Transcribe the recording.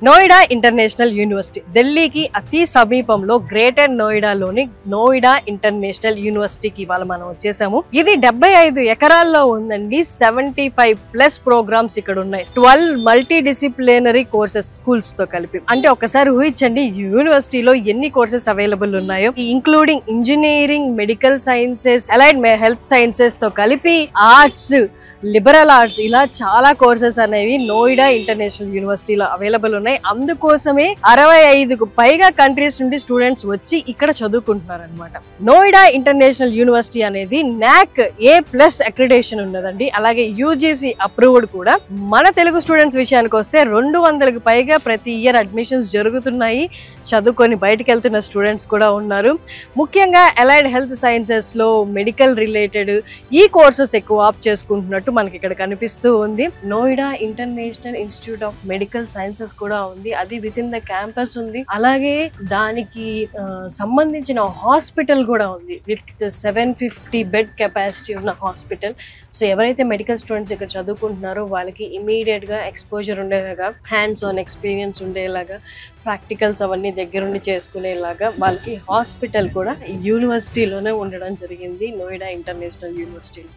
Noida international university ఢిల్లీకి అతి సమీపంలో గ్రేటర్ నోయిడాలోని నోయిడా ఇంటర్నేషనల్ యూనివర్సిటీకి ఇవాళ మనం వచ్చేసాము. ఇది 75 ఎకరాల్లో ఉందండి. 75+ ప్రోగ్రామ్స్ ఇక్కడ ఉన్నాయి. 12 మల్టీ డిసిప్లినరీ కోర్సెస్ స్కూల్స్ తో కలిపి. అంటే ఒకసారి ఊహించండి యూనివర్సిటీలో ఎన్ని కోర్సెస్ అవైలబుల్ ఉన్నాయో. Including engineering, medical sciences, allied health sciences తో కలిపి ఆర్ట్స్, లిబరల్ ఆర్ట్స్, ఇలా చాలా కోర్సెస్ అనేవి నోయిడా ఇంటర్నేషనల్ యూనివర్సిటీలో అవైలబుల్ ఉన్నాయి. అందుకోసమే 65కు పైగా కంట్రీస్ నుండి స్టూడెంట్స్ వచ్చి ఇక్కడ చదువుకుంటున్నారు అనమాట. నోయిడా ఇంటర్నేషనల్ యూనివర్సిటీ అనేది NAC A+ అక్రిడేషన్ ఉన్నదండి. అలాగే UGC అప్రూవ్డ్ కూడా. మన తెలుగు స్టూడెంట్స్ విషయానికి వస్తే 200కు పైగా ప్రతి ఇయర్ అడ్మిషన్స్ జరుగుతున్నాయి. చదువుకొని బయటకు వెళ్తున్న స్టూడెంట్స్ కూడా ఉన్నారు. ముఖ్యంగా అలైడ్ హెల్త్ సైన్సెస్ లో మెడికల్ రిలేటెడ్ ఈ కోర్సెస్ ఎక్కువ ఆప్ చేసుకుంటున్నట్టు మనకి ఇక్కడ కనిపిస్తూ ఉంది. Noida international institute of medical sciences కూడా ఉంది. అది విత్ ఇన్ ద క్యాంపస్ ఉంది. అలాగే దానికి సంబంధించిన హాస్పిటల్ కూడా ఉంది విత్ 750 బెడ్ కెపాసిటీ ఉన్న హాస్పిటల్. సో ఎవరైతే మెడికల్ స్టూడెంట్స్ ఇక్కడ చదువుకుంటున్నారో వాళ్ళకి ఇమీడియట్ గా ఎక్స్పోజర్ ఉండేలాగా, హ్యాండ్స్ ఆన్ ఎక్స్పీరియన్స్ ఉండేలాగా, ప్రాక్టికల్స్ అవన్నీ దగ్గరుండి చేసుకునేలాగా వాళ్ళకి హాస్పిటల్ కూడా యూనివర్సిటీలోనే ఉండడం జరిగింది, నోయిడా ఇంటర్నేషనల్ యూనివర్సిటీలో.